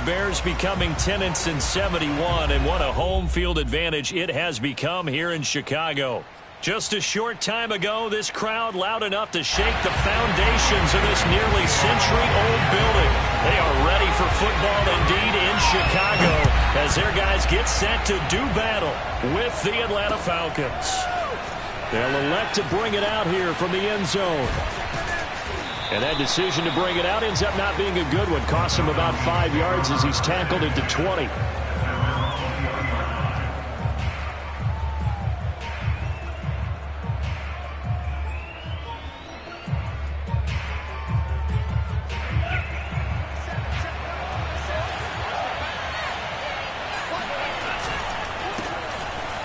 Bears becoming tenants in 71, and what a home field advantage it has become here in Chicago. Just a short time ago, this crowd loud enough to shake the foundations of this nearly century-old building. They are ready for football indeed in Chicago as their guys get set to do battle with the Atlanta Falcons. They'll elect to bring it out here from the end zone. And that decision to bring it out ends up not being a good one. Costs him about 5 yards as he's tackled at the 20.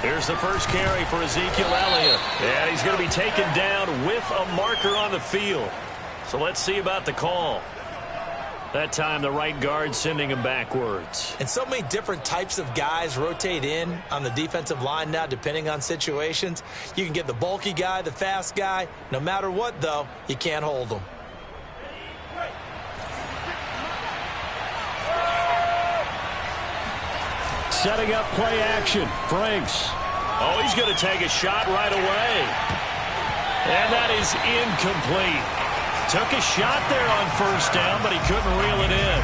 Here's the first carry for Ezekiel Elliott. And he's going to be taken down with a marker on the field. So let's see about the call. That time the right guard sending him backwards. And so many different types of guys rotate in on the defensive line now depending on situations. You can get the bulky guy, the fast guy. No matter what, though, you can't hold them. Setting up play action. Franks. Oh, he's going to take a shot right away. And that is incomplete. Took a shot there on first down, but he couldn't reel it in.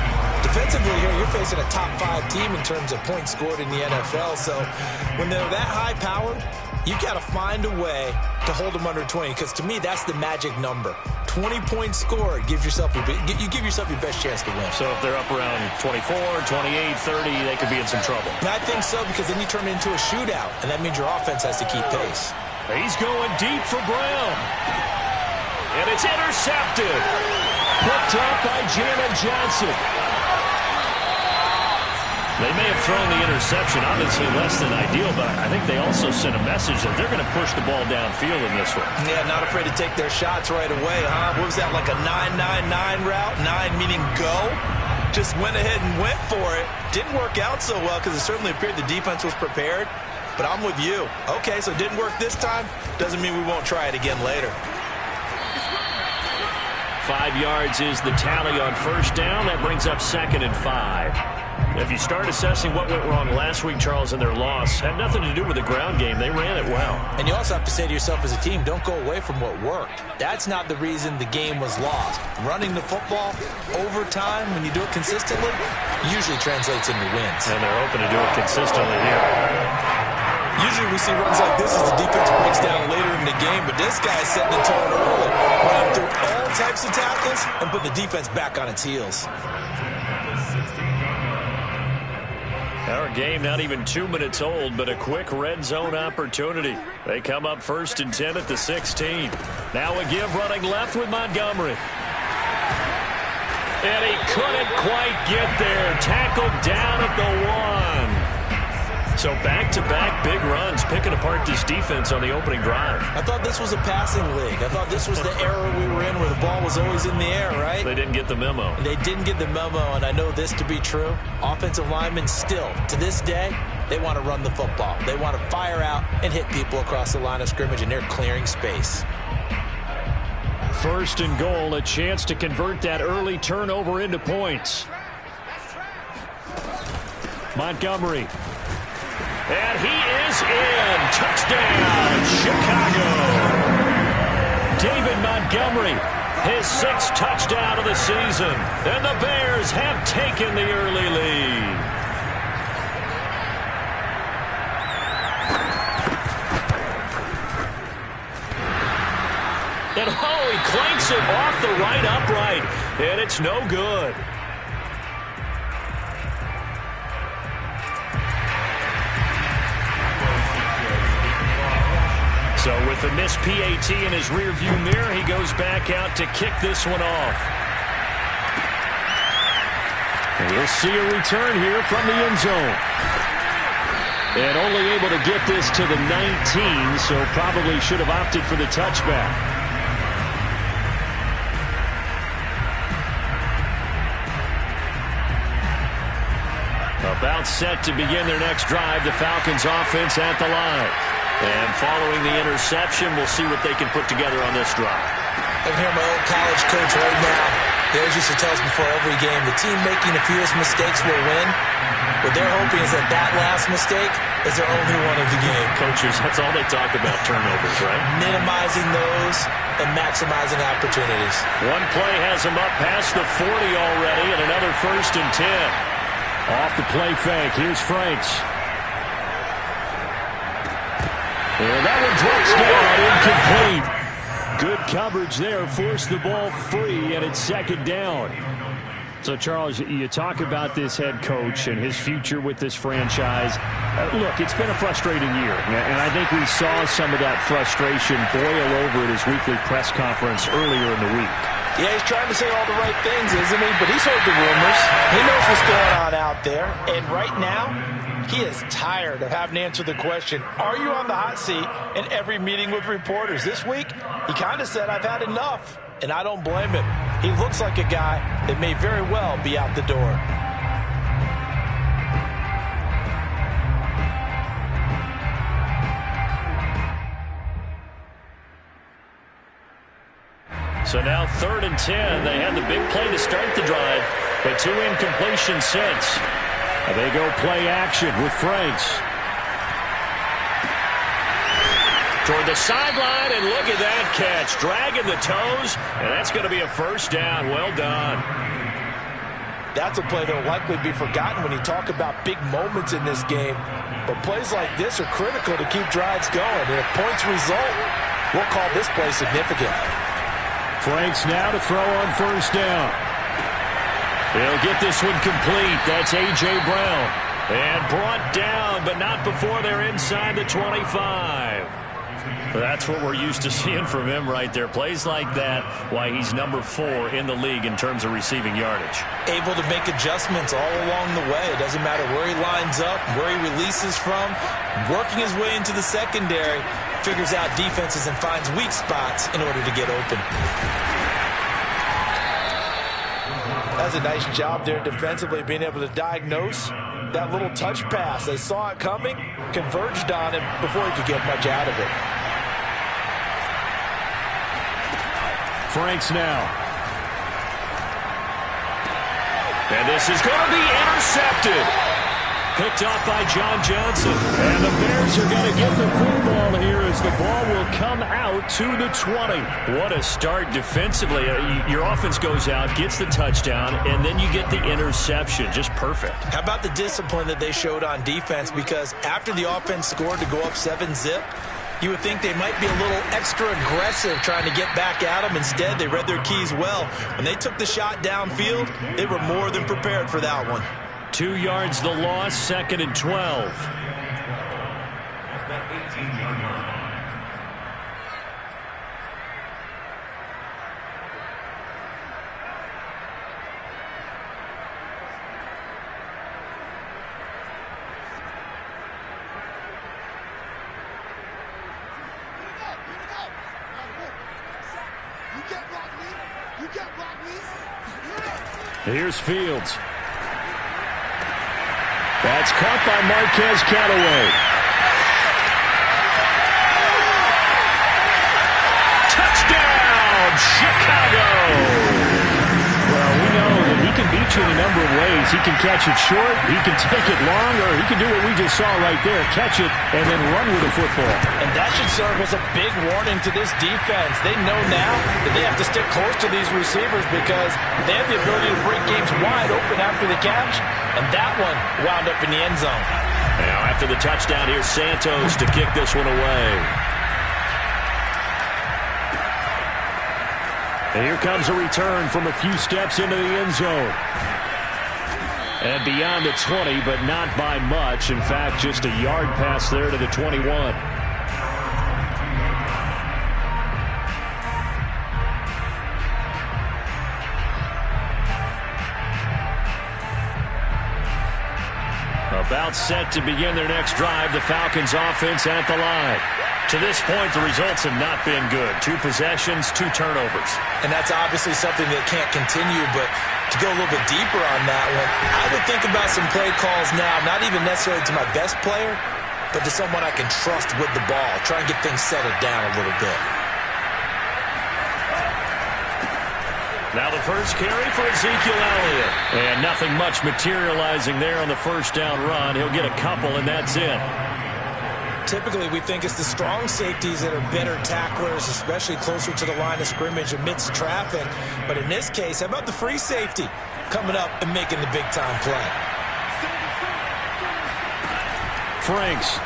Defensively here, you're facing a top 5 team in terms of points scored in the NFL. So when they're that high-powered, you've got to find a way to hold them under 20, because to me, that's the magic number. 20 points scored, you give yourself your best chance to win. So if they're up around 24, 28, 30, they could be in some trouble. And I think so, because then you turn it into a shootout, and that means your offense has to keep pace. He's going deep for Brown. And it's intercepted. Picked up by Janet Johnson. They may have thrown the interception, obviously less than ideal, but I think they also sent a message that they're going to push the ball downfield in this one. Yeah, not afraid to take their shots right away, huh? What was that, like a 9-9-9 route? 9 meaning go? Just went ahead and went for it. Didn't work out so well because it certainly appeared the defense was prepared. But I'm with you. Okay, so it didn't work this time. Doesn't mean we won't try it again later. 5 yards is the tally on first down. That brings up 2nd and 5. If you start assessing what went wrong last week, Charles, in their loss, had nothing to do with the ground game. They ran it well. And you also have to say to yourself as a team, don't go away from what worked. That's not the reason the game was lost. Running the football over time, when you do it consistently, usually translates into wins. And they're hoping to do it consistently here. Usually we see runs like this as the defense breaks down later in the game, but this guy's setting the tone early, running through all types of tackles and put the defense back on its heels. Our game not even 2 minutes old, but a quick red zone opportunity. They come up 1st and 10 at the 16. Now a give running left with Montgomery. And he couldn't quite get there. Tackled down at the 1. So back-to-back big runs, picking apart this defense on the opening drive. I thought this was a passing league. I thought this was the era we were in where the ball was always in the air, right? They didn't get the memo. They didn't get the memo, and I know this to be true. Offensive linemen still, to this day, they want to run the football. They want to fire out and hit people across the line of scrimmage, and they're clearing space. 1st and goal, a chance to convert that early turnover into points. Montgomery. And he is in. Touchdown, Chicago. David Montgomery, his 6th touchdown of the season. And the Bears have taken the early lead. And oh, he clanks it off the right upright. And it's no good. So with the missed PAT in his rearview mirror, he goes back out to kick this one off. And we'll see a return here from the end zone. And only able to get this to the 19, so probably should have opted for the touchback. About set to begin their next drive, the Falcons offense at the line. And following the interception, we'll see what they can put together on this drive. I can hear my old college coach right now They always used to tell us before every game, the team making the fewest mistakes will win. What they're hoping is that that last mistake is their only one of the game. Coaches, that's all they talk about, turnovers, right? Minimizing those and maximizing opportunities. One play has him up past the 40 already, and another 1st and 10. Off the play fake, here's Franks. And that one drops down, incomplete. Good coverage there, forced the ball free, and it's 2nd down. So, Charles, you talk about this head coach and his future with this franchise. Look, it's been a frustrating year, and I think we saw some of that frustration boil over at his weekly press conference earlier in the week. Yeah, he's trying to say all the right things, isn't he? But he's heard the rumors. He knows what's going on out there. And right now, he is tired of having to answer the question, are you on the hot seat in every meeting with reporters? This week, he kind of said, I've had enough. And I don't blame him. He looks like a guy that may very well be out the door. So now 3rd and 10. They had the big play to start the drive, but 2 incompletions since. They go play action with Franks. Toward the sideline, and look at that catch. Dragging the toes, and that's going to be a 1st down. Well done. That's a play that will likely be forgotten when you talk about big moments in this game. But plays like this are critical to keep drives going. And if points result, we'll call this play significant. Franks now to throw on 1st down. He'll get this one complete. That's A.J. Brown. And brought down, but not before they're inside the 25. That's what we're used to seeing from him right there. Plays like that, why he's number 4 in the league in terms of receiving yardage. Able to make adjustments all along the way. It doesn't matter where he lines up, where he releases from. Working his way into the secondary, figures out defenses and finds weak spots in order to get open. That's a nice job there defensively, being able to diagnose that little touch pass. They saw it coming, converged on him before he could get much out of it. Franks now. And this is going to be intercepted. Picked off by John Johnson. And the Bears are going to get the football here as the ball will come out to the 20. What a start defensively. Your offense goes out, gets the touchdown, and then you get the interception. Just perfect. How about the discipline that they showed on defense? Because after the offense scored to go up 7-zip, you would think they might be a little extra aggressive trying to get back at them. Instead, they read their keys well. When they took the shot downfield, they were more than prepared for that one. 2 yards the loss, 2nd and 12. Here's Fields. That's caught by Marquez Callaway. Touchdown, Chicago! Well, we know that he can beat you in a number of ways. He can catch it short, he can take it long, or he can do what we just saw right there, catch it and then run with the football. And that should serve as a big warning to this defense. They know now that they have to stick close to these receivers because they have the ability to break games wide open after the catch. And that one wound up in the end zone. Now after the touchdown, here's Santos to kick this one away. And here comes a return from a few steps into the end zone. And beyond the 20, but not by much. In fact, just a yard pass there to the 21. About set to begin their next drive, the Falcons offense at the line. To this point, the results have not been good. 2 possessions, 2 turnovers. And that's obviously something that can't continue, but to go a little bit deeper on that one, I would think about some play calls now, not even necessarily to my best player, but to someone I can trust with the ball. Try and get things settled down a little bit. Now the first carry for Ezekiel Elliott. And nothing much materializing there on the first down run. He'll get a couple, and that's it. Typically, we think it's the strong safeties that are better tacklers, especially closer to the line of scrimmage amidst traffic. But in this case, how about the free safety coming up and making the big-time play? Franks.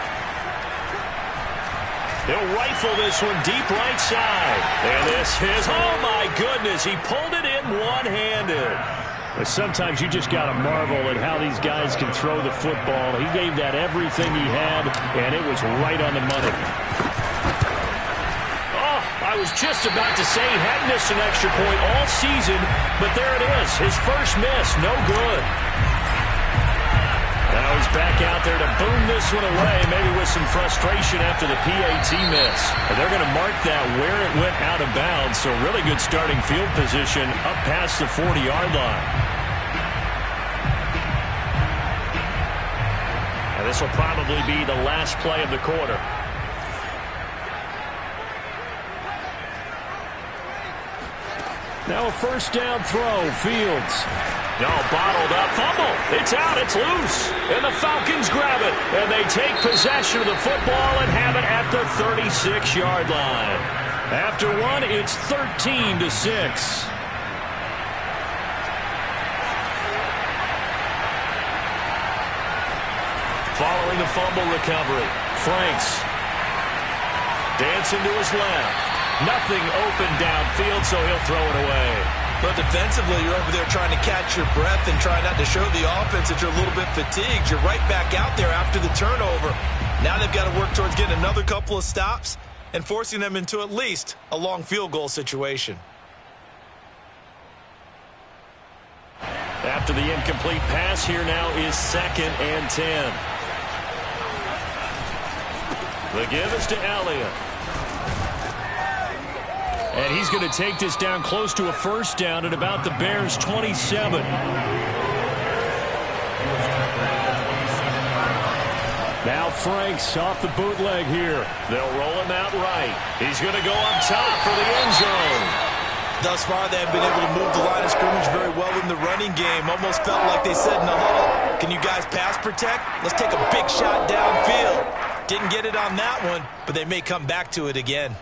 He'll rifle this one deep right side. And this is, oh my goodness, he pulled it in one-handed. But sometimes you just got to marvel at how these guys can throw the football. He gave that everything he had, and it was right on the money. Oh, I was just about to say he hadn't missed an extra point all season, but there it is, his first miss, no good. Now he's back out there to boom this one away, maybe with some frustration after the PAT miss. And they're going to mark that where it went out of bounds, so really good starting field position up past the 40-yard line. And this will probably be the last play of the quarter. Now a first down throw, Fields. No, bottled up, fumble. It's out, it's loose. And the Falcons grab it. And they take possession of the football and have it at the 36-yard line. After one, it's 13-6. Following the fumble recovery, Franks dancing to his left. Nothing open downfield, so he'll throw it away. But defensively, you're over there trying to catch your breath and try not to show the offense that you're a little bit fatigued. You're right back out there after the turnover. Now they've got to work towards getting another couple of stops and forcing them into at least a long field goal situation. After the incomplete pass, here now is 2nd and 10. The give is to Elliott. And he's going to take this down close to a first down at about the Bears' 27. Now Franks off the bootleg here. They'll roll him out right. He's going to go up top for the end zone. Thus far, they have been able to move the line of scrimmage very well in the running game. Almost felt like they said in the huddle, can you guys pass protect? Let's take a big shot downfield. Didn't get it on that one, but they may come back to it again.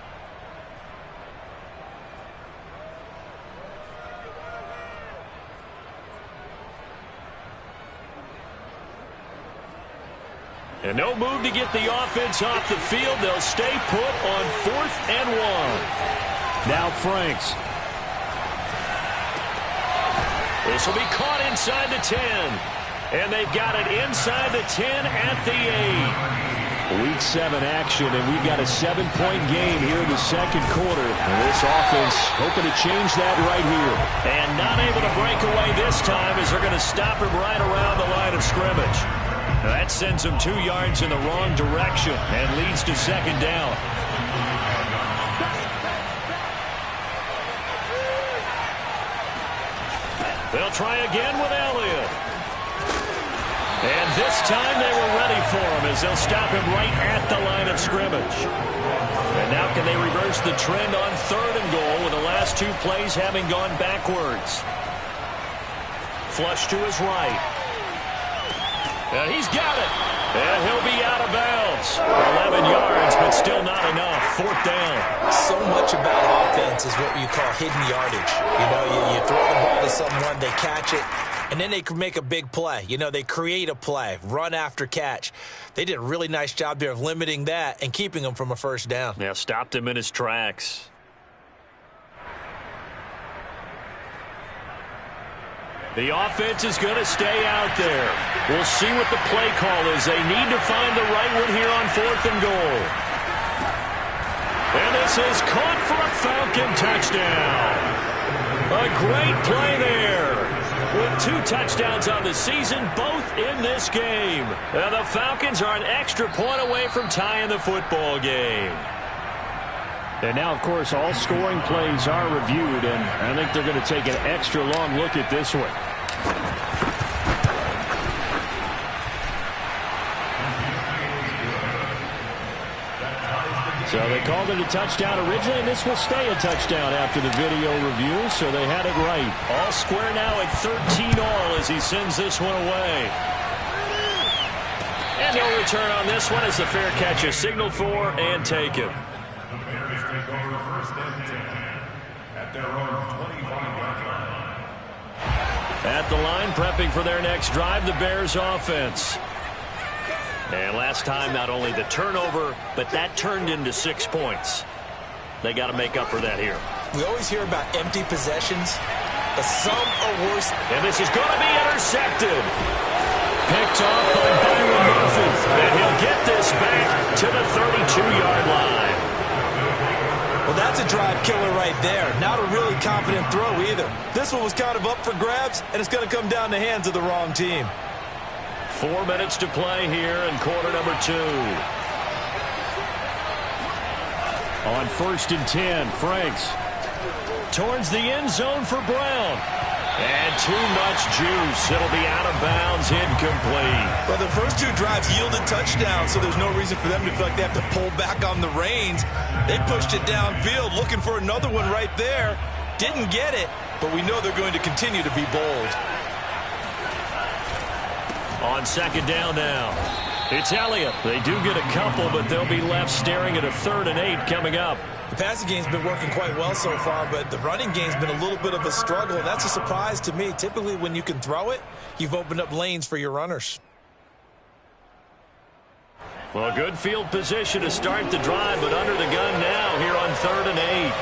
And no move to get the offense off the field. They'll stay put on 4th and 1. Now Franks. This will be caught inside the 10. And they've got it inside the 10 at the 8. Week 7 action, and we've got a 7-point game here in the second quarter. And this offense hoping to change that right here. And not able to break away this time as they're going to stop him right around the line of scrimmage. That sends him 2 yards in the wrong direction and leads to 2nd down. They'll try again with Elliott. And this time they were ready for him as they'll stop him right at the line of scrimmage. And now can they reverse the trend on 3rd and goal with the last 2 plays having gone backwards? Flush to his right. And he's got it. And he'll be out of bounds. 11 yards, but still not enough. 4th down. So much about offense is what you call hidden yardage. You know, you throw the ball to someone, they catch it, and then they can make a big play. You know, they create a play, run after catch. They did a really nice job there of limiting that and keeping him from a first down. Yeah, stopped him in his tracks. The offense is going to stay out there. We'll see what the play call is. They need to find the right one here on 4th and goal. And this is caught for a Falcon touchdown. A great play there. With 2 touchdowns on the season, both in this game. And the Falcons are an extra point away from tying the football game. And now, of course, all scoring plays are reviewed, and I think they're going to take an extra long look at this one. So they called it a touchdown originally, and this will stay a touchdown after the video review, so they had it right. All square now at 13-all as he sends this one away. And no return on this one as the fair catch is signaled for and taken. The Bears take over first and 10 at their own 25-yard line. At the line, prepping for their next drive, the Bears offense. And last time, not only the turnover, but that turned into 6 points. They got to make up for that here. We always hear about empty possessions, but some are worse. And this is going to be intercepted. Picked off by Byron Murphy. And he'll get this back to the 32-yard line. Well, that's a drive killer right there. Not a really confident throw either. This one was kind of up for grabs, and it's going to come down the hands of the wrong team. 4 minutes to play here in quarter number 2. On 1st and 10, Franks towards the end zone for Brown. And too much juice. It'll be out of bounds, incomplete. Well, the first 2 drives yielded touchdowns, so there's no reason for them to feel like they have to pull back on the reins. They pushed it downfield, looking for another one right there. Didn't get it, but we know they're going to continue to be bold. On 2nd down now, it's Elliott. They do get a couple, but they'll be left staring at a 3rd and 8 coming up. The passing game's been working quite well so far, but the running game's been a little bit of a struggle. That's a surprise to me. Typically, when you can throw it, you've opened up lanes for your runners. Well, good field position to start the drive, but under the gun now here on 3rd and 8.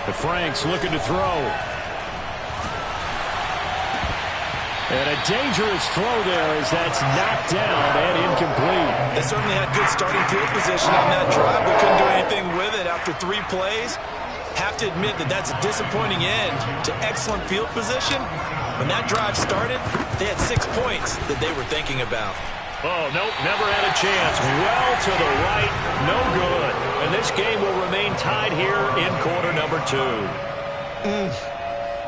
The Franks looking to throw. And a dangerous throw there as that's knocked down and incomplete. They certainly had good starting field position on that drive, but couldn't do anything with it after 3 plays. Have to admit that that's a disappointing end to excellent field position. When that drive started, they had 6 points that they were thinking about. Oh, nope, never had a chance. Well to the right, no good. And this game will remain tied here in quarter number 2.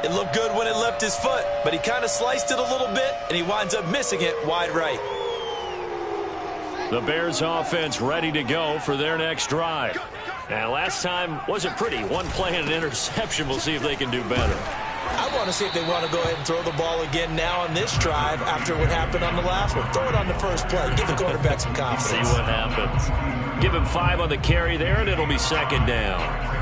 It looked good when it left his foot, but he kind of sliced it a little bit, and he winds up missing it wide right. The Bears offense ready to go for their next drive. Now, last time wasn't pretty. 1 play and an interception. We'll see if they can do better. I want to see if they want to go ahead and throw the ball again now on this drive after what happened on the last one. Throw it on the first play. Give the quarterback some confidence. See what happens. Give him 5 on the carry there, and it'll be 2nd down.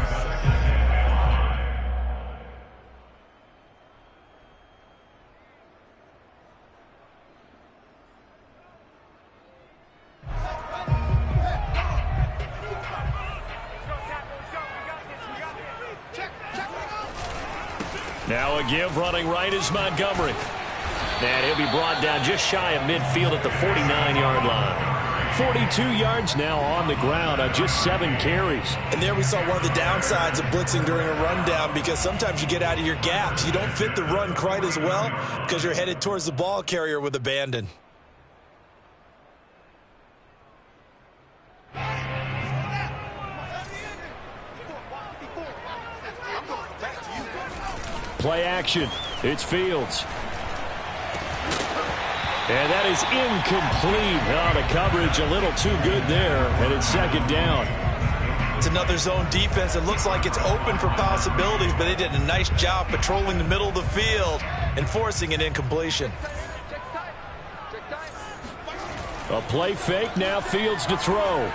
Now a give running right is Montgomery. And he'll be brought down just shy of midfield at the 49-yard line. 42 yards now on the ground on just 7 carries. And there we saw one of the downsides of blitzing during a rundown, because sometimes you get out of your gaps. You don't fit the run quite as well because you're headed towards the ball carrier with abandon. Play action. It's Fields. And that is incomplete. Oh, the coverage a little too good there, and it's 2nd down. It's another zone defense. It looks like it's open for possibilities, but they did a nice job patrolling the middle of the field and forcing an incompletion. A play fake, now Fields to throw.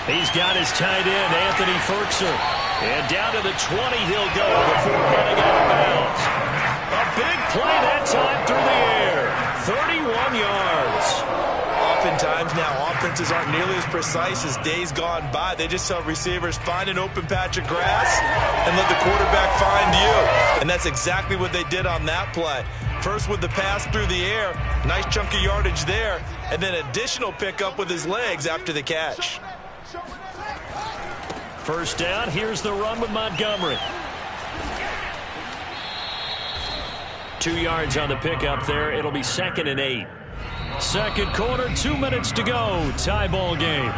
He's got his tight end, Anthony Ferkser. And down to the 20 he'll go before heading out of bounds. A big play that time through the air. 31 yards. Oftentimes now, offenses aren't nearly as precise as days gone by. They just tell receivers, find an open patch of grass and let the quarterback find you. And that's exactly what they did on that play. First with the pass through the air, nice chunk of yardage there, and then additional pickup with his legs after the catch. First down, here's the run with Montgomery. 2 yards on the pickup there. It'll be 2nd and 8. Second quarter, 2 minutes to go. Tie ball game.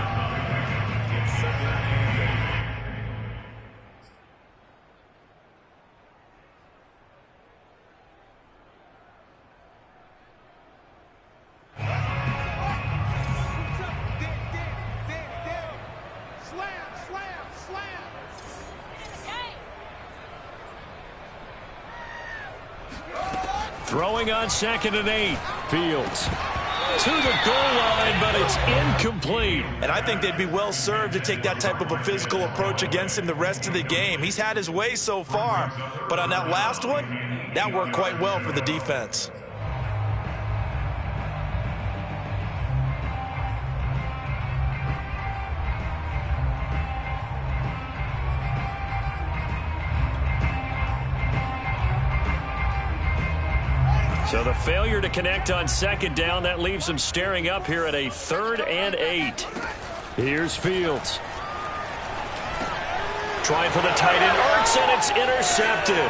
Throwing on 2nd and 8. Fields to the goal line, but it's incomplete. And I think they'd be well served to take that type of a physical approach against him the rest of the game. He's had his way so far, but on that last one, that worked quite well for the defense. So the failure to connect on 2nd down, that leaves them staring up here at a 3rd and 8. Here's Fields. Trying for the tight end, Ertz, and it's intercepted.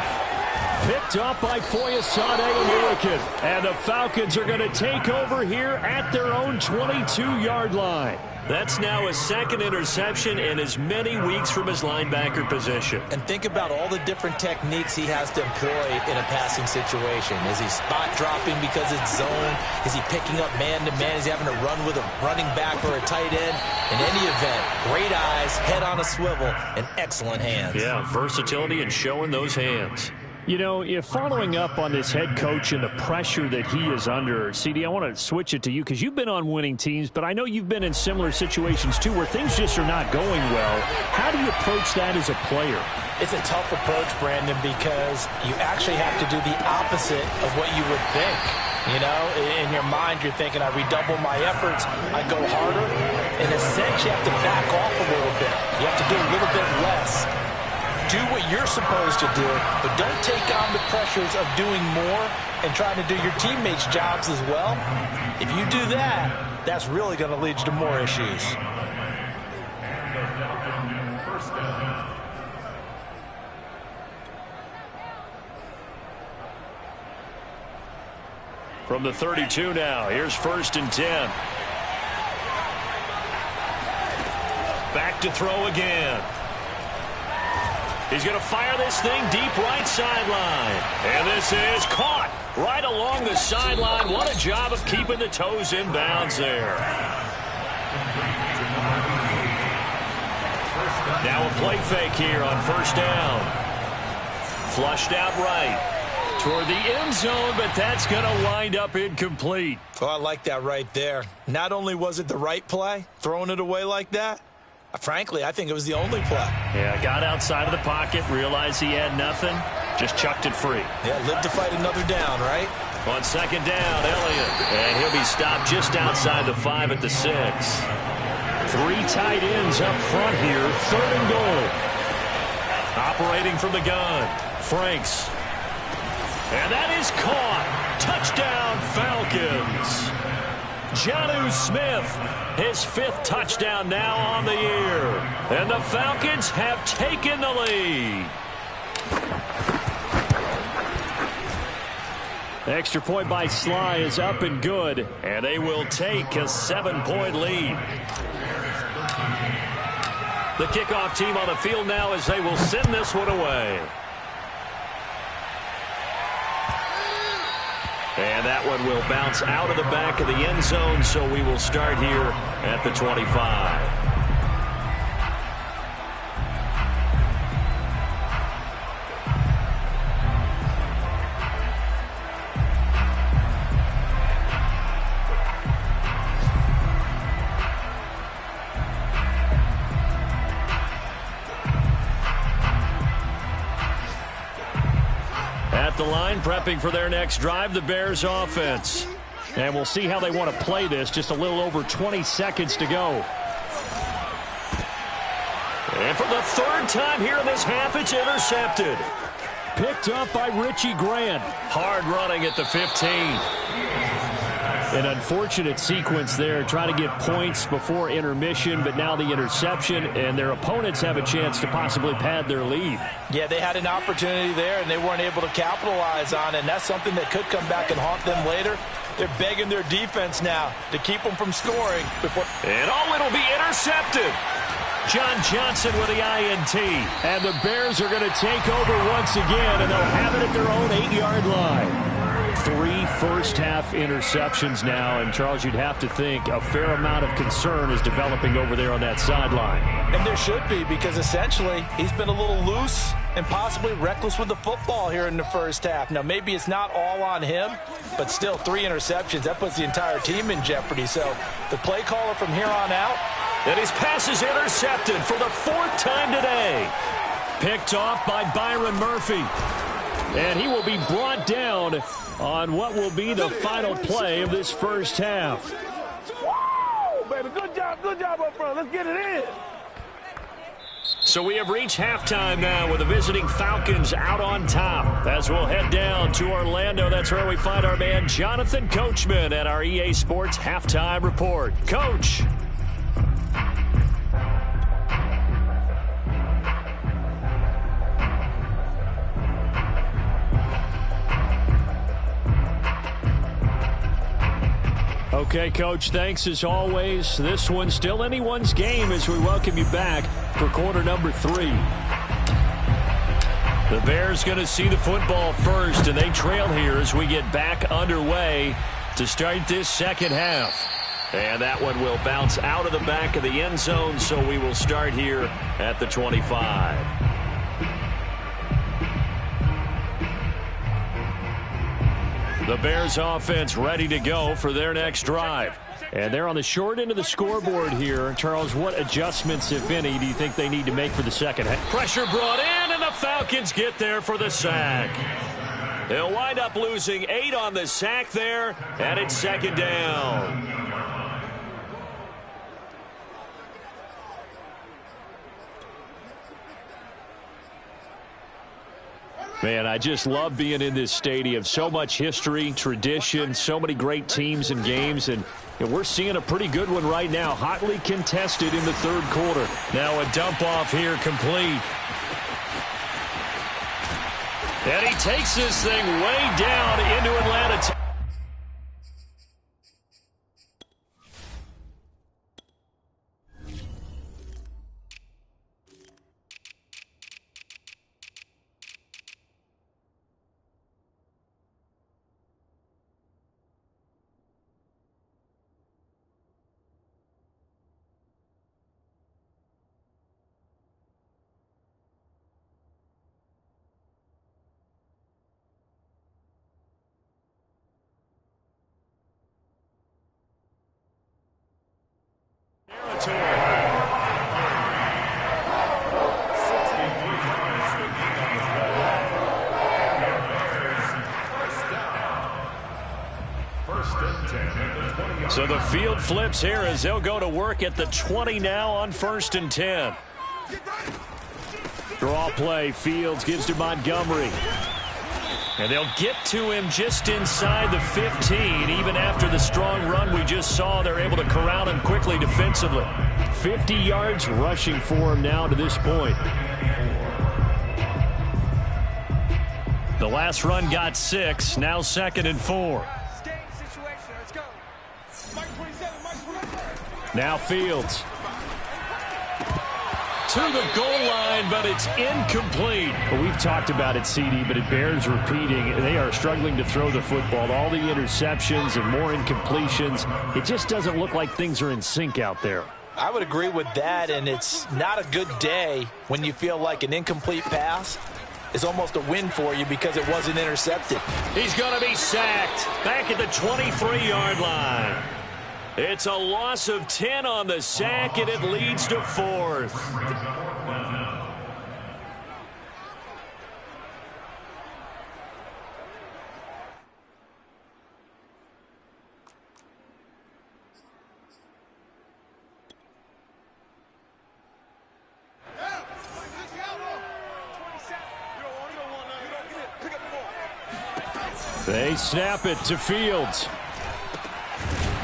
Picked up by Foyesade Oluokun. And the Falcons are going to take over here at their own 22-yard line. That's now his 2nd interception in as many weeks from his linebacker position. And think about all the different techniques he has to employ in a passing situation. Is he spot dropping because it's zone? Is he picking up man-to-man? Is he having to run with a running back or a tight end? In any event, great eyes, head on a swivel, and excellent hands. Yeah, versatility and showing those hands. You know, if following up on this head coach and the pressure that he is under, CD, I want to switch it to you because you've been on winning teams, but I know you've been in similar situations too where things just are not going well. How do you approach that as a player? It's a tough approach, Brandon, because you actually have to do the opposite of what you would think. You know, in your mind, you're thinking, I redouble my efforts, I go harder. In a sense, you have to back off a little bit. You have to do a little bit less. Do what you're supposed to do, but don't take on the pressures of doing more and trying to do your teammates' jobs as well. If you do that, that's really going to lead you to more issues. From the 32 now, here's 1st and 10. Back to throw again. He's going to fire this thing deep right sideline. And this is caught right along the sideline. What a job of keeping the toes in bounds there. Now a play fake here on 1st down. Flushed out right toward the end zone, but that's going to wind up incomplete. Oh, I like that right there. Not only was it the right play, throwing it away like that, frankly, I think it was the only play. Yeah, got outside of the pocket, realized he had nothing, just chucked it free. Yeah, live to fight another down, right? On 2nd down, Elliott. And he'll be stopped just outside the 5 at the 6. 3 tight ends up front here, 3rd and goal. Operating from the gun, Franks. And that is caught. Touchdown, Falcons. Jonnu Smith, his 5th touchdown now on the year. And the Falcons have taken the lead. Extra point by Sly is up and good. And they will take a 7-point lead. The kickoff team on the field now as they will send this one away. And that one will bounce out of the back of the end zone, so we will start here at the 25. At the line, prepping for their next drive, the Bears offense. And we'll see how they want to play this. Just a little over 20 seconds to go. And for the 3rd time here in this half, it's intercepted. Picked up by Richie Grant. Hard running at the 15. An unfortunate sequence there, trying to get points before intermission, but now the interception, and their opponents have a chance to possibly pad their lead. Yeah, they had an opportunity there, and they weren't able to capitalize on it, and that's something that could come back and haunt them later. They're begging their defense now to keep them from scoring. And it'll be intercepted. John Johnson with the INT. And the Bears are going to take over once again, and they'll have it at their own 8-yard line. 3 3 first-half interceptions now. And, Charles, you'd have to think a fair amount of concern is developing over there on that sideline. And there should be, because essentially he's been a little loose and possibly reckless with the football here in the first half. Now, maybe it's not all on him, but still 3 interceptions. That puts the entire team in jeopardy. So the play caller from here on out. And his pass is intercepted for the 4th time today. Picked off by Byron Murphy. And he will be brought down on what will be the final play of this first half. Woo, baby, good job up front. Let's get it in. So we have reached halftime now with the visiting Falcons out on top. As we'll head down to Orlando, that's where we find our man Jonathan Coachman at our EA Sports Halftime Report. Coach. Okay, Coach, thanks as always. This one's still anyone's game as we welcome you back for quarter number 3. The Bears going to see the football first, and they trail here as we get back underway to start this second half. And that one will bounce out of the back of the end zone, so we will start here at the 25. The Bears offense ready to go for their next drive. And they're on the short end of the scoreboard here. Charles, what adjustments, if any, do you think they need to make for the second half? Pressure brought in, and the Falcons get there for the sack. They'll wind up losing 8 on the sack there, and it's second down. Man, I just love being in this stadium. So much history, tradition, so many great teams and games, and we're seeing a pretty good one right now, hotly contested in the third quarter. Now a dump off here complete. And he takes this thing way down into Atlanta. So the field flips here as they'll go to work at the 20 now on 1st and 10. Draw play. Fields gives to Montgomery. And they'll get to him just inside the 15. Even after the strong run we just saw, they're able to corral him quickly defensively. 50 yards rushing for him now to this point. The last run got 6. Now 2nd and 4. Now Fields. To the goal line, but it's incomplete. Well, we've talked about it, CD, but it bears repeating. They are struggling to throw the football. All the interceptions and more incompletions. It just doesn't look like things are in sync out there. I would agree with that, and it's not a good day when you feel like an incomplete pass is almost a win for you because it wasn't intercepted. He's going to be sacked back at the 23-yard line. It's a loss of 10 on the sack, and it leads to 4th. They snap it to Fields.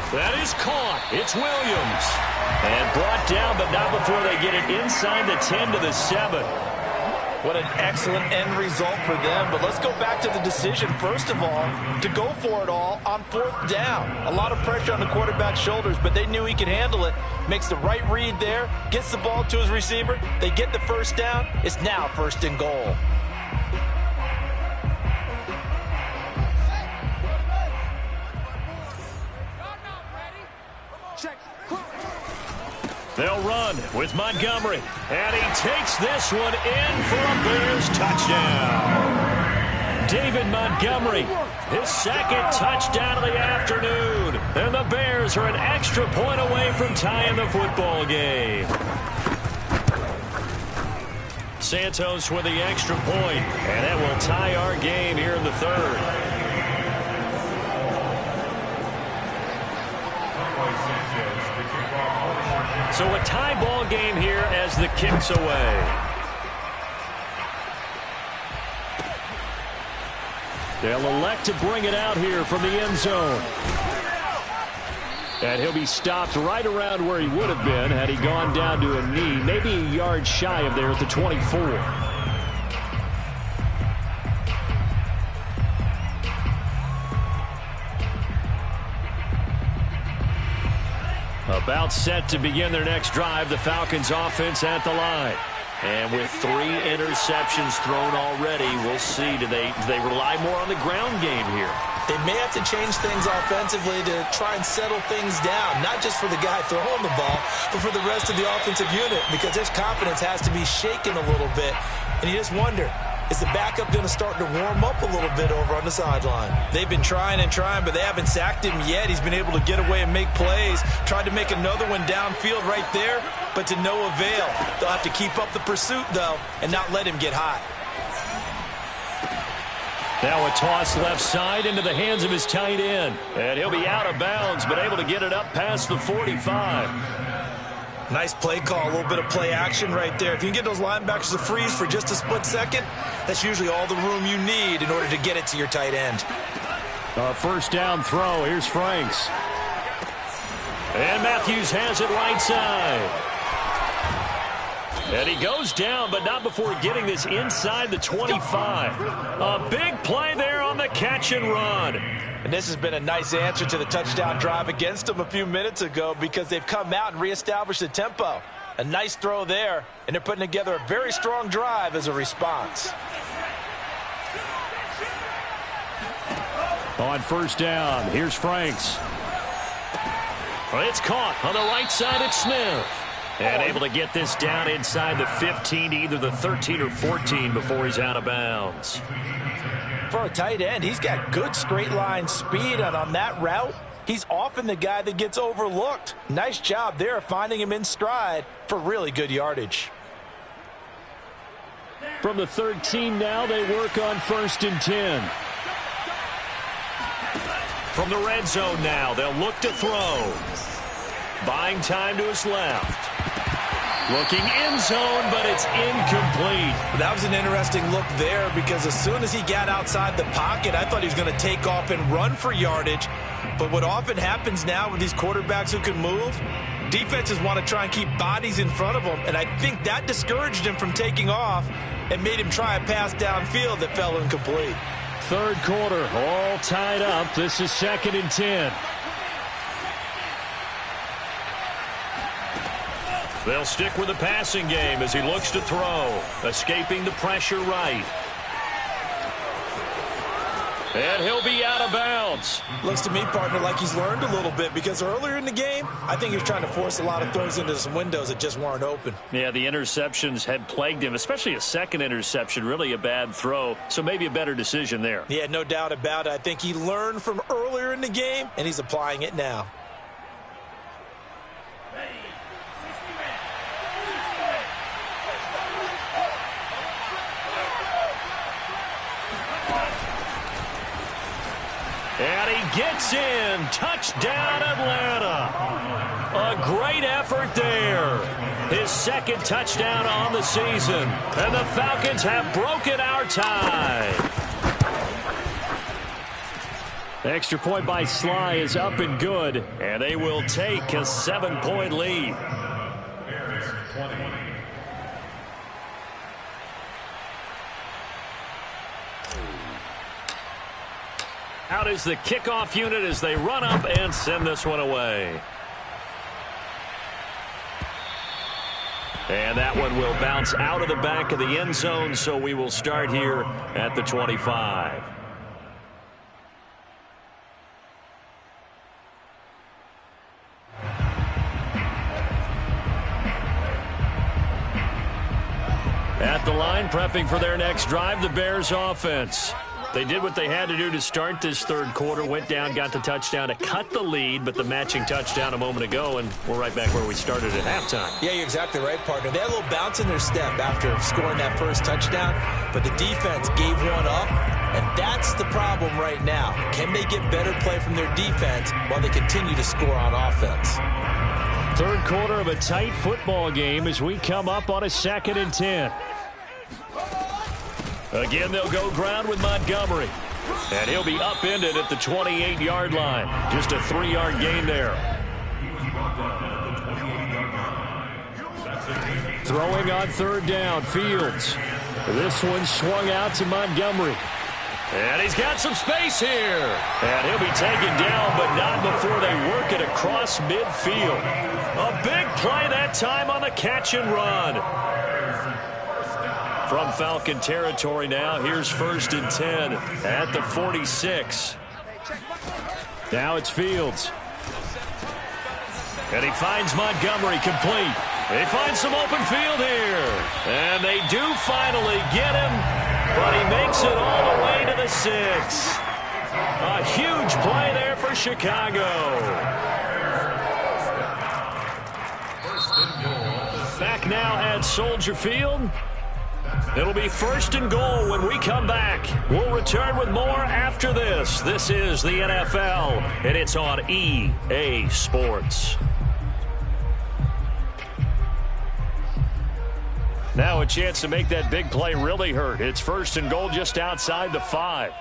That is caught. It's Williams. And brought down, but not before they get it inside the 10 to the 7. What an excellent end result for them. But let's go back to the decision, first of all, to go for it all on 4th down. A lot of pressure on the quarterback's shoulders, but they knew he could handle it. Makes the right read there, gets the ball to his receiver. They get the first down. It's now 1st and goal. They'll run with Montgomery, and he takes this one in for a Bears touchdown. David Montgomery, his second touchdown of the afternoon. And the Bears are an extra point away from tying the football game. Santos with the extra point, and that will tie our game here in the third. So a tie ball game here as the kick's away. They'll elect to bring it out here from the end zone. And he'll be stopped right around where he would have been had he gone down to a knee, maybe a yard shy of there at the 24. About set to begin their next drive, the Falcons offense at the line. And with 3 interceptions thrown already, we'll see. Do they rely more on the ground game here? They may have to change things offensively to try and settle things down, not just for the guy throwing the ball, but for the rest of the offensive unit, because his confidence has to be shaken a little bit. And you just wonder, is the backup going to start to warm up a little bit over on the sideline? They've been trying and trying, but they haven't sacked him yet. He's been able to get away and make plays. Tried to make another one downfield right there, but to no avail. They'll have to keep up the pursuit, though, and not let him get hot. Now a toss left side into the hands of his tight end. And he'll be out of bounds, but able to get it up past the 45. Nice play call, a little bit of play action right there. If you can get those linebackers to freeze for just a split second, that's usually all the room you need in order to get it to your tight end. First down throw. Here's Franks. And Matthews has it right side. And he goes down, but not before getting this inside the 25. A big play there on the catch and run. And this has been a nice answer to the touchdown drive against them a few minutes ago because they've come out and reestablished the tempo. A nice throw there, and they're putting together a very strong drive as a response. On first down, here's Franks. It's caught on the right side. It's Smith. And able to get this down inside the 15 to either the 13 or 14 before he's out of bounds. For a tight end, he's got good straight line speed, and on that route, he's often the guy that gets overlooked. Nice job there finding him in stride for really good yardage. From the 13 now, they work on 1st and 10. From the red zone now, they'll look to throw. Buying time to his left. Looking end zone, but it's incomplete. That was an interesting look there because as soon as he got outside the pocket, I thought he was going to take off and run for yardage. But what often happens now with these quarterbacks who can move, defenses want to try and keep bodies in front of them, and I think that discouraged him from taking off and made him try a pass downfield that fell incomplete. Third quarter, all tied up. This is 2nd and 10. They'll stick with the passing game as he looks to throw. Escaping the pressure right. And he'll be out of bounds. Looks to me, partner, like he's learned a little bit because earlier in the game, I think he was trying to force a lot of throws into some windows that just weren't open. Yeah, the interceptions had plagued him, especially a second interception, really a bad throw. So maybe a better decision there. Yeah, no doubt about it. I think he learned from earlier in the game, and he's applying it now. And he gets in. Touchdown, Atlanta. A great effort there. His second touchdown on the season. And the Falcons have broken our tie. Extra point by Sly is up and good. And they will take a 7-point lead. Bears 20. Out is the kickoff unit as they run up and send this one away. And that one will bounce out of the back of the end zone, so we will start here at the 25. At the line, prepping for their next drive, the Bears offense. They did what they had to do to start this third quarter, went down, got the touchdown to cut the lead, but the matching touchdown a moment ago, and we're right back where we started at halftime. Yeah, you're exactly right, partner. They had a little bounce in their step after scoring that first touchdown, but the defense gave one up, and that's the problem right now. Can they get better play from their defense while they continue to score on offense? Third quarter of a tight football game as we come up on a 2nd and 10. Again, they'll go ground with Montgomery. And he'll be upended at the 28-yard line. Just a 3-yard gain there. Throwing on 3rd down, Fields. This one swung out to Montgomery. And he's got some space here. And he'll be taken down, but not before they work it across midfield. A big play that time on the catch and run. From Falcon territory now, here's 1st and 10 at the 46. Now it's Fields. And he finds Montgomery complete. They find some open field here. And they do finally get him, but he makes it all the way to the 6. A huge play there for Chicago. Back now at Soldier Field. It'll be 1st and goal when we come back. We'll return with more after this. This is the NFL, and it's on EA Sports. Now a chance to make that big play really hurt. It's 1st and goal just outside the 5.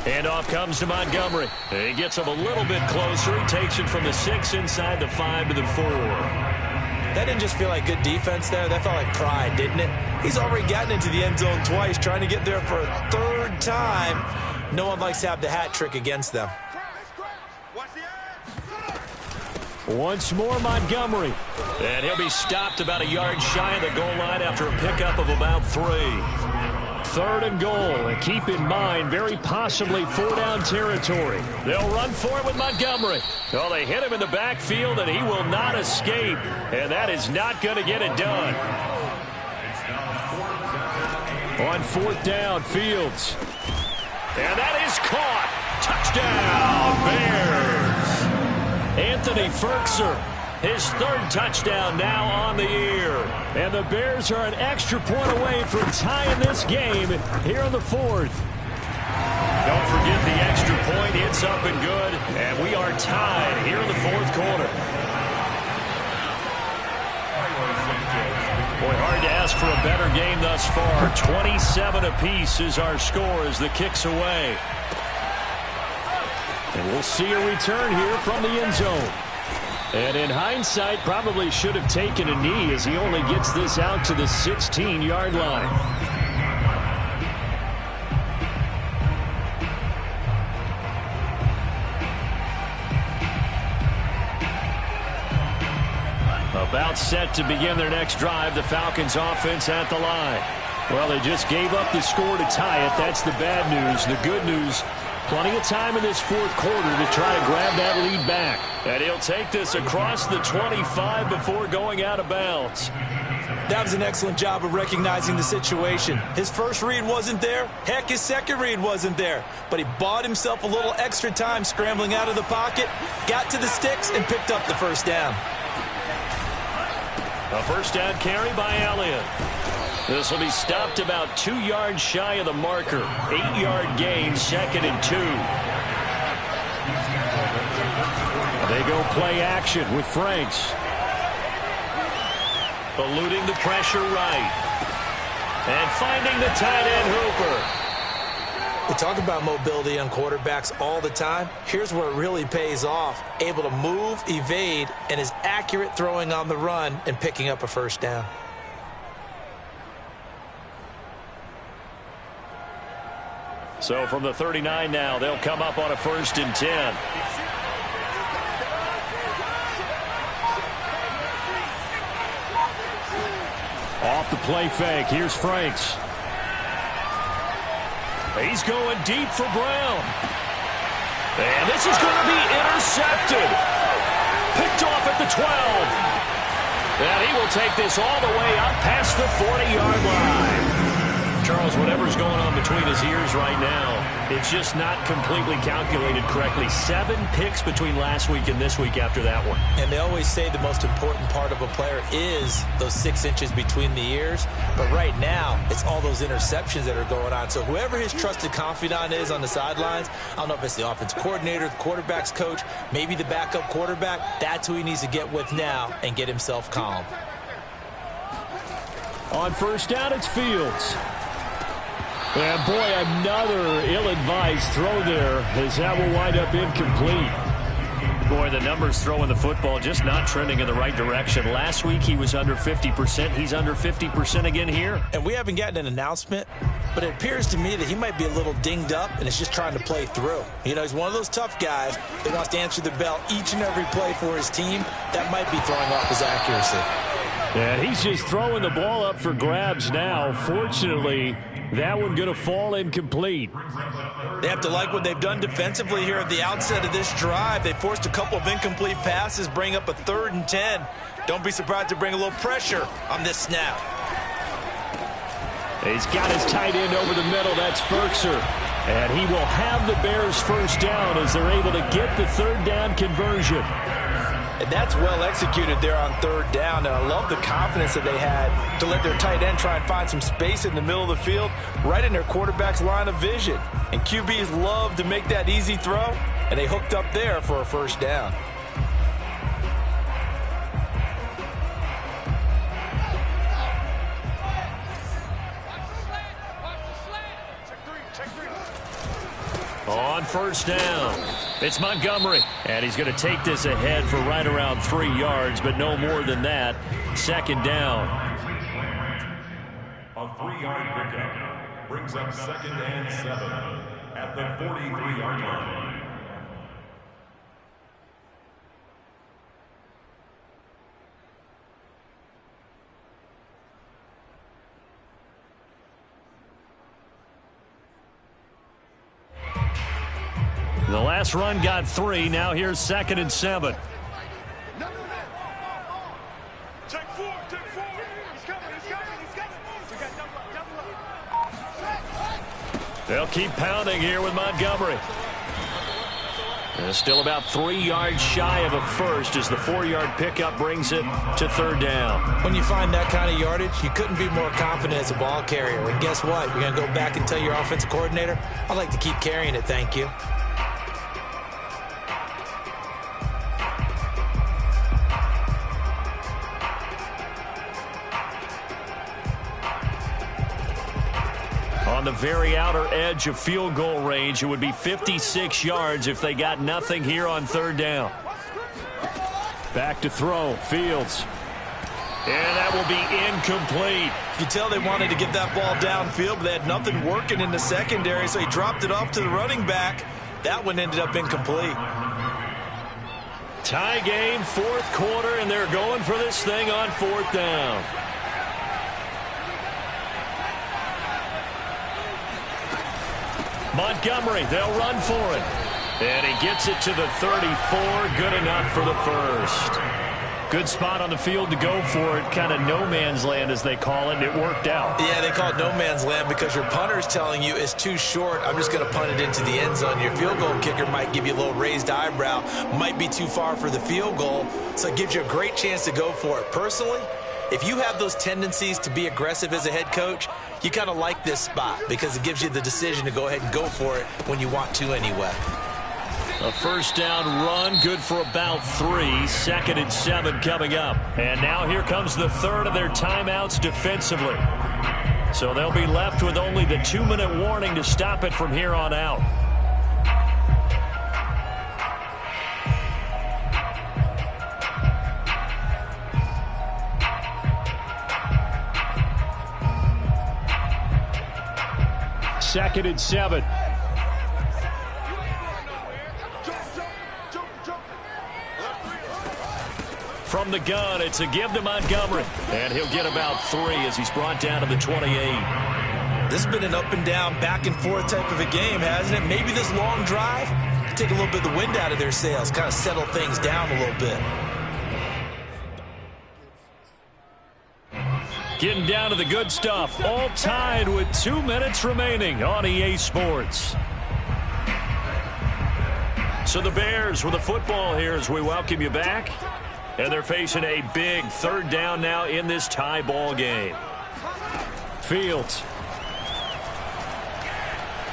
Handoff comes to Montgomery. He gets him a little bit closer. He takes it from the 6 inside the 5 to the 4. That didn't just feel like good defense there. That felt like pride, didn't it? He's already gotten into the end zone twice, trying to get there for a 3rd time. No one likes to have the hat trick against them. Once more, Montgomery. And he'll be stopped about a yard shy of the goal line after a pickup of about 3. 3rd and goal, and keep in mind, very possibly 4-down territory. They'll run for it with Montgomery. Oh, they hit him in the backfield, and he will not escape, and that is not going to get it done. On 4th down, Fields. And that is caught. Touchdown, Bears. Anthony Ferkser. His 3rd touchdown now on the year. And the Bears are an extra point away from tying this game here in the 4th. Don't forget the extra point. It's up and good. And we are tied here in the 4th quarter. Boy, hard to ask for a better game thus far. 27 apiece is our score as the kick's away. And we'll see a return here from the end zone. And in hindsight, probably should have taken a knee as he only gets this out to the 16-yard line. About set to begin their next drive, the Falcons offense at the line. Well, they just gave up the score to tie it. That's the bad news. The good news, plenty of time in this 4th quarter to try to grab that lead back. And he'll take this across the 25 before going out of bounds. That was an excellent job of recognizing the situation. His first read wasn't there. Heck, his second read wasn't there. But he bought himself a little extra time scrambling out of the pocket, got to the sticks, and picked up the 1st down. A 1st down carry by Elliott. This will be stopped about 2 yards shy of the marker. 8-yard gain, 2nd and 2. They go play action with Franks. Eluding the pressure right. And finding the tight end Hooper. We talk about mobility on quarterbacks all the time. Here's where it really pays off. Able to move, evade, and is accurate throwing on the run and picking up a 1st down. So from the 39 now, they'll come up on a 1st and 10. off the play fake. Here's Franks. He's going deep for Brown. And this is going to be intercepted. Picked off at the 12. And he will take this all the way up past the 40-yard line. Charles, whatever's going on between his ears right now, it's just not completely calculated correctly. 7 picks between last week and this week after that one. And they always say the most important part of a player is those 6 inches between the ears. But right now, it's all those interceptions that are going on. So whoever his trusted confidant is on the sidelines, I don't know if it's the offense coordinator, the quarterback's coach, maybe the backup quarterback, that's who he needs to get with now and get himself calm. On first down, it's Fields. And, boy, another ill-advised throw there as that will wind up incomplete. Boy, the numbers throwing the football just not trending in the right direction. Last week he was under 50%. He's under 50% again here. And we haven't gotten an announcement, but it appears to me that he might be a little dinged up and is just trying to play through. You know, he's one of those tough guys that wants to answer the bell each and every play for his team. That might be throwing off his accuracy. Yeah, he's just throwing the ball up for grabs now. Fortunately, that one going to fall incomplete. They have to like what they've done defensively here at the outset of this drive. They forced a couple of incomplete passes, bring up a 3rd and 10. Don't be surprised to bring a little pressure on this snap. He's got his tight end over the middle. That's Firkser. And he will have the Bears first down as they're able to get the 3rd down conversion. And that's well executed there on 3rd down. And I love the confidence that they had to let their tight end try and find some space in the middle of the field, right in their quarterback's line of vision. And QBs love to make that easy throw, and they hooked up there for a first down. On first down, it's Montgomery. And he's going to take this ahead for right around 3 yards, but no more than that. 2nd down. A 3-yard pickup brings up 2nd and 7 at the 43-yard line. The last run got 3. Now here's 2nd and 7. Check 4. He's coming. We got double up. They'll keep pounding here with Montgomery. And still about 3 yards shy of a first as the 4-yard pickup brings it to 3rd down. When you find that kind of yardage, you couldn't be more confident as a ball carrier. And guess what? You're going to go back and tell your offensive coordinator, I'd like to keep carrying it, thank you. On the very outer edge of field goal range, it would be 56 yards if they got nothing here on 3rd down. Back to throw, Fields. And that will be incomplete. You can tell they wanted to get that ball downfield, but they had nothing working in the secondary, so he dropped it off to the running back. That one ended up incomplete. Tie game, 4th quarter, and they're going for this thing on 4th down. Montgomery, they'll run for it. And he gets it to the 34. Good enough for the first. Good spot on the field to go for it. Kind of no man's land, as they call it, and it worked out. Yeah, they call it no man's land because your punter's telling you it's too short. I'm just going to punt it into the end zone. Your field goal kicker might give you a little raised eyebrow. Might be too far for the field goal, so it gives you a great chance to go for it. Personally, if you have those tendencies to be aggressive as a head coach, you kind of like this spot because it gives you the decision to go ahead and go for it when you want to anyway. A first down run, good for about 3. 2nd and 7 coming up. And now here comes the 3rd of their timeouts defensively. So they'll be left with only the 2-minute warning to stop it from here on out. Second and 7. From the gun, it's a give to Montgomery. And he'll get about 3 as he's brought down to the 28. This has been an up and down, back and forth type of a game, hasn't it? Maybe this long drive take a little bit of the wind out of their sails, kind of settle things down a little bit. Getting down to the good stuff, all tied with 2 minutes remaining on EA Sports. So the Bears with the football here as we welcome you back. And they're facing a big 3rd down now in this tie ball game. Fields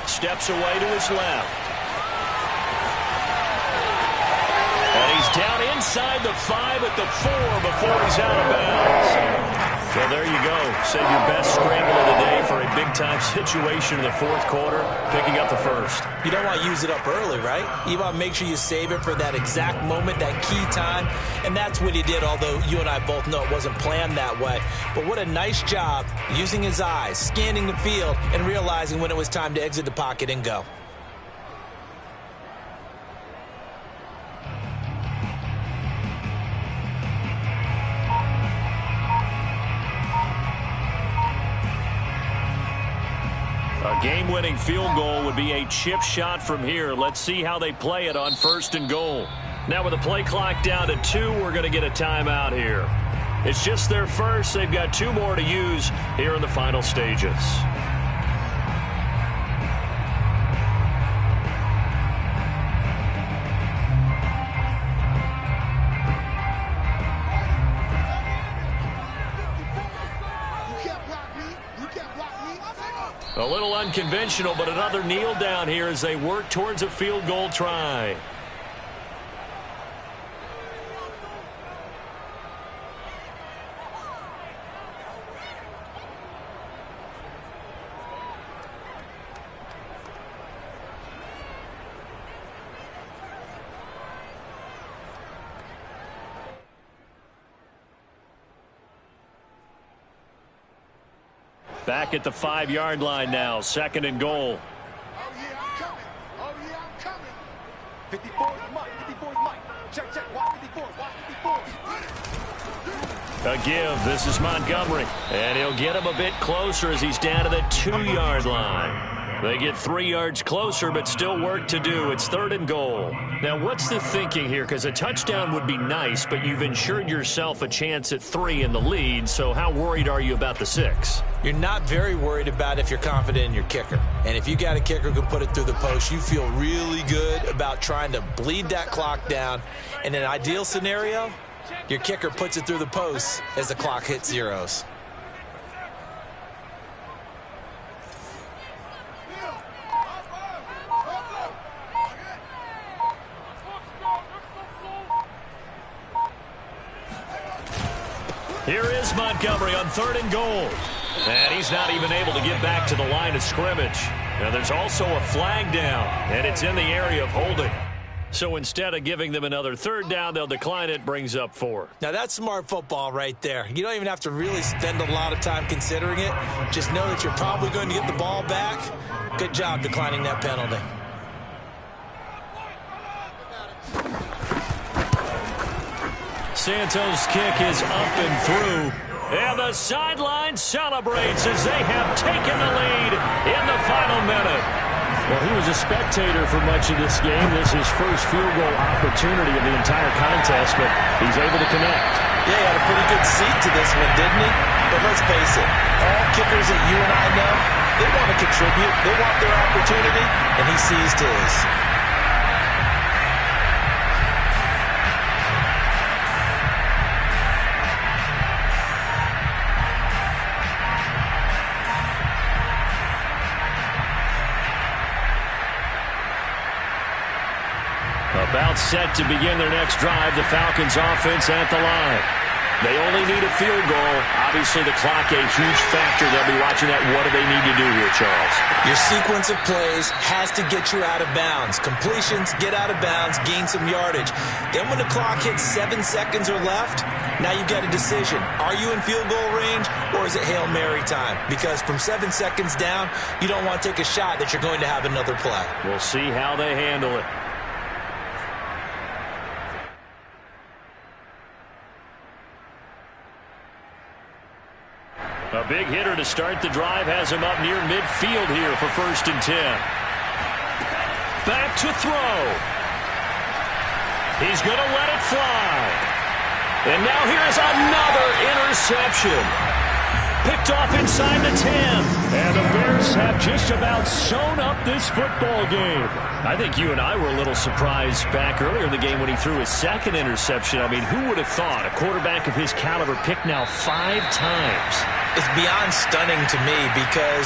steps away to his left. And he's down inside the 5 at the 4 before he's out of bounds. Well, there you go. Save your best scramble of the day for a big-time situation in the 4th quarter, picking up the 1st. You don't want to use it up early, right? You want to make sure you save it for that exact moment, that key time, and that's what he did, although you and I both know it wasn't planned that way. But what a nice job using his eyes, scanning the field, and realizing when it was time to exit the pocket and go. A game-winning field goal would be a chip shot from here. Let's see how they play it on 1st and goal. Now with the play clock down to 2, we're going to get a timeout here. It's just their first. They've got 2 more to use here in the final stages. A little unconventional, but another kneel down here as they work towards a field goal try. Back at the 5-yard line now, 2nd and goal. Oh, yeah, I'm coming. Oh, yeah, I'm coming. 54 is Mike. 54 is Mike. Check. Watch 54. Watch 54. A give. This is Montgomery. And he'll get him a bit closer as he's down to the 2-yard line. They get 3 yards closer, but still work to do. It's 3rd and goal. Now, what's the thinking here? Because a touchdown would be nice, but you've ensured yourself a chance at 3 in the lead. So how worried are you about the 6? You're not very worried about if you're confident in your kicker. And if you got a kicker who can put it through the post, you feel really good about trying to bleed that clock down. In an ideal scenario, your kicker puts it through the post as the clock hits zeros. Here is Montgomery on 3rd and goal. And he's not even able to get back to the line of scrimmage. Now there's also a flag down, and it's in the area of holding. So instead of giving them another 3rd down, they'll decline it, brings up 4. Now that's smart football right there. You don't even have to really spend a lot of time considering it. Just know that you're probably going to get the ball back. Good job declining that penalty. Santos' kick is up and through. And the sideline celebrates as they have taken the lead in the final minute. Well, he was a spectator for much of this game. This is his first field goal opportunity of the entire contest, but he's able to connect. Yeah, he had a pretty good seat to this one, didn't he? But let's face it, all kickers that you and I know, they want to contribute. They want their opportunity, and he seized his. About set to begin their next drive, the Falcons offense at the line. They only need a field goal. Obviously, the clock a huge factor. They'll be watching that. What do they need to do here, Charles? Your sequence of plays has to get you out of bounds. Completions, get out of bounds, gain some yardage. Then when the clock hits 7 seconds or left, now you've got a decision. Are you in field goal range, or is it Hail Mary time? Because from 7 seconds down, you don't want to take a shot that you're going to have another play. We'll see how they handle it. A big hitter to start the drive has him up near midfield here for 1st and 10. Back to throw. He's going to let it fly. And now here's another interception. Picked off inside the 10. And the Bears have just about sewn up this football game. I think you and I were a little surprised back earlier in the game when he threw his 2nd interception. I mean, who would have thought a quarterback of his caliber picked now 5 times? It's beyond stunning to me because